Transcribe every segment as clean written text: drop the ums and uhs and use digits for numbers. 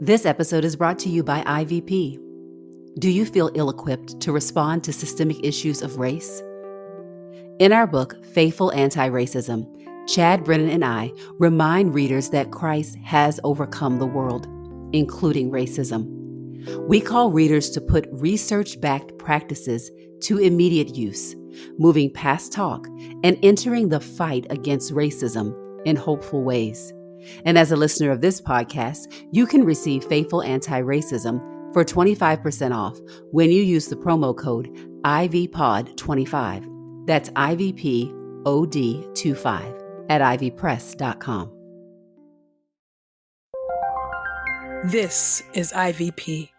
This episode is brought to you by IVP. Do you feel ill-equipped to respond to systemic issues of race? In our book, Faithful Anti-Racism, Chad Brennan and I remind readers that Christ has overcome the world, including racism. We call readers to put research-backed practices to immediate use, moving past talk and entering the fight against racism in hopeful ways. And as a listener of this podcast, you can receive Faithful Anti-Racism for 25% off when you use the promo code IVPOD25. That's IVPOD25 at ivpress.com. This is IVP.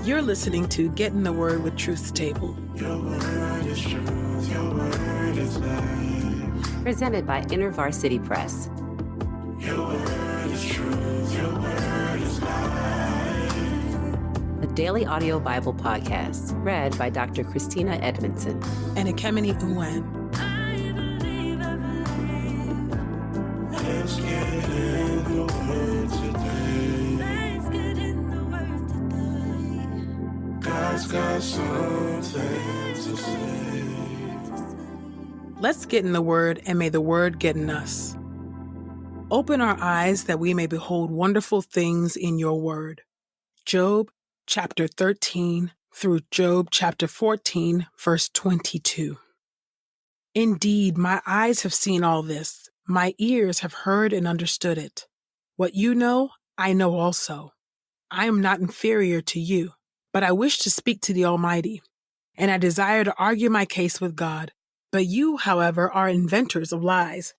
You're listening to Get in the Word with Truth's Table. Your word is truth, your word is life. Presented by InterVarsity Press. Your word is truth, your word is life. A daily audio Bible podcast read by Dr. Christina Edmondson And Ekemini Uwan. Let's get in the word today. God's got something to say. Let's get in the Word, and may the Word get in us. Open our eyes that we may behold wonderful things in your Word. Job chapter 13 through Job chapter 14, verse 22. Indeed, my eyes have seen all this. My ears have heard and understood it. What you know, I know also. I am not inferior to you, but I wish to speak to the Almighty, and I desire to argue my case with God. But you, however, are inventors of lies.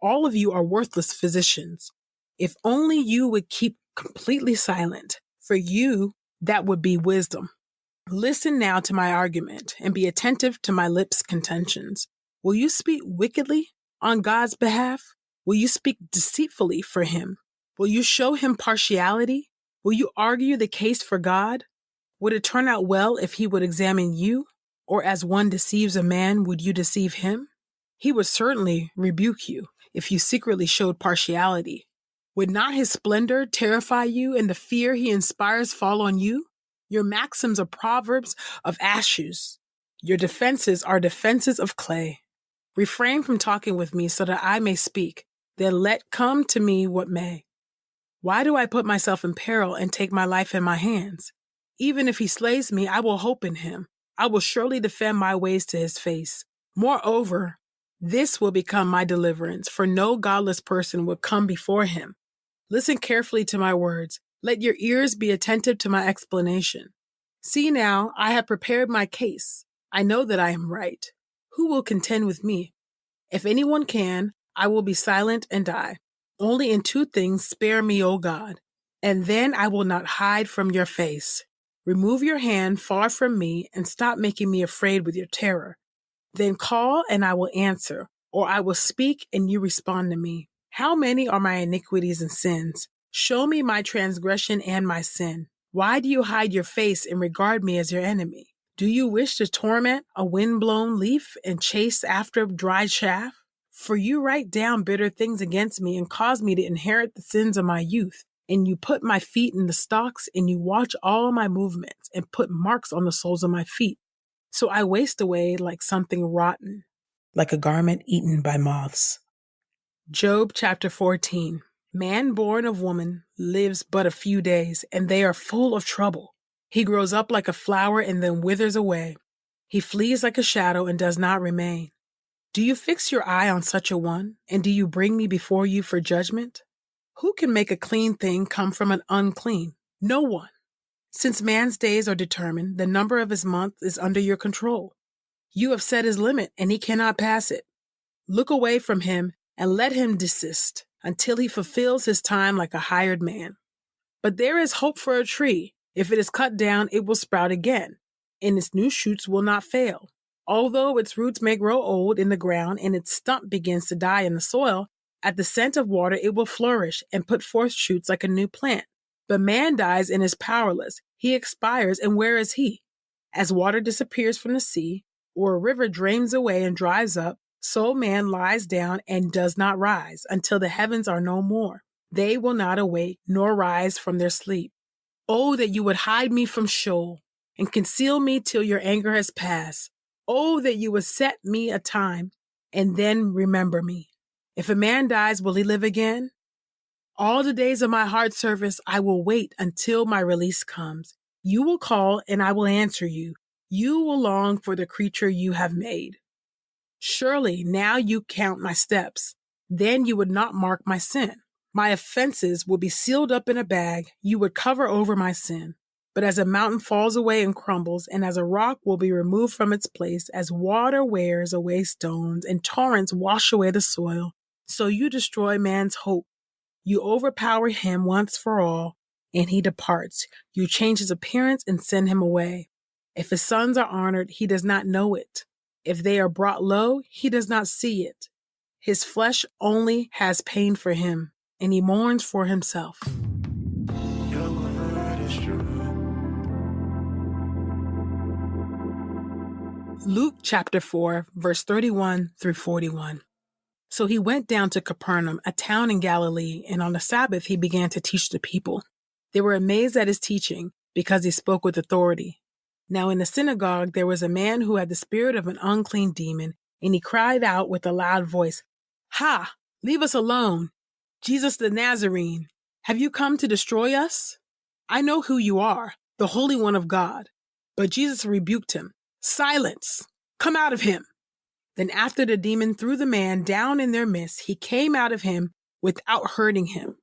All of you are worthless physicians. If only you would keep completely silent. For you, that would be wisdom. Listen now to my argument, and be attentive to my lips' contentions. Will you speak wickedly on God's behalf? Will you speak deceitfully for him? Will you show him partiality? Will you argue the case for God? Would it turn out well if he would examine you? Or as one deceives a man, would you deceive him? He would certainly rebuke you if you secretly showed partiality. Would not his splendor terrify you and the fear he inspires fall on you? Your maxims are proverbs of ashes. Your defenses are defenses of clay. Refrain from talking with me so that I may speak. Then let come to me what may. Why do I put myself in peril and take my life in my hands? Even if he slays me, I will hope in him. I will surely defend my ways to his face. Moreover, this will become my deliverance, for no godless person will come before him. Listen carefully to my words. Let your ears be attentive to my explanation. See now, I have prepared my case. I know that I am right. Who will contend with me? If anyone can, I will be silent and die. Only in two things spare me, O God, and then I will not hide from your face. Remove your hand far from me and stop making me afraid with your terror. Then call and I will answer, or I will speak and you respond to me. How many are my iniquities and sins? Show me my transgression and my sin. Why do you hide your face and regard me as your enemy? Do you wish to torment a wind-blown leaf and chase after dry chaff? For you write down bitter things against me and cause me to inherit the sins of my youth. And you put my feet in the stocks, and you watch all my movements, and put marks on the soles of my feet. So I waste away like something rotten, like a garment eaten by moths. Job chapter 14. Man born of woman lives but a few days, and they are full of trouble. He grows up like a flower and then withers away. He flees like a shadow and does not remain. Do you fix your eye on such a one, and do you bring me before you for judgment? Who can make a clean thing come from an unclean? No one. Since man's days are determined, the number of his months is under your control. You have set his limit, and he cannot pass it. Look away from him and let him desist. until he fulfills his time like a hired man. But there is hope for a tree. If it is cut down, it will sprout again, and its new shoots will not fail. Although its roots may grow old in the ground and its stump begins to die in the soil, at the scent of water it will flourish and put forth shoots like a new plant. But man dies and is powerless. He expires, and where is he? As water disappears from the sea, or a river drains away and dries up, so man lies down and does not rise until the heavens are no more. They will not awake nor rise from their sleep. Oh, that you would hide me from Sheol and conceal me till your anger has passed. Oh, that you would set me a time and then remember me. If a man dies, will he live again? All the days of my hard service, I will wait until my release comes. You will call and I will answer you. You will long for the creature you have made. Surely now you count my steps. Then you would not mark my sin. My offenses would be sealed up in a bag. You would cover over my sin. But as a mountain falls away and crumbles, and as a rock will be removed from its place, as water wears away stones and torrents wash away the soil, so you destroy man's hope. You overpower him once for all, and he departs. You change his appearance and send him away. If his sons are honored, he does not know it. If they are brought low, he does not see it. His flesh only has pain for him, and he mourns for himself. Your word is true. Luke chapter 4, verse 31 through 41. So he went down to Capernaum, a town in Galilee, and on the Sabbath he began to teach the people. They were amazed at his teaching, because he spoke with authority. Now in the synagogue there was a man who had the spirit of an unclean demon, and he cried out with a loud voice, "Ha! Leave us alone! Jesus the Nazarene, have you come to destroy us? I know who you are, the Holy One of God." But Jesus rebuked him. "Silence! Come out of him!" Then after the demon threw the man down in their midst, he came out of him without hurting him.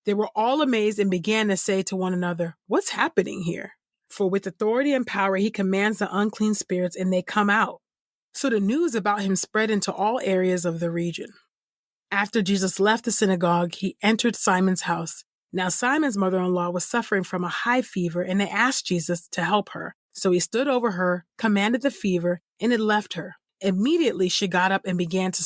They were all amazed and began to say to one another, "What's happening here?" For with authority and power he commands the unclean spirits, and they come out. So the news about him spread into all areas of the region. After Jesus left the synagogue, he entered Simon's house. Now Simon's mother-in-law was suffering from a high fever, and they asked Jesus to help her. So he stood over her, commanded the fever, and it left her. Immediately she got up and began to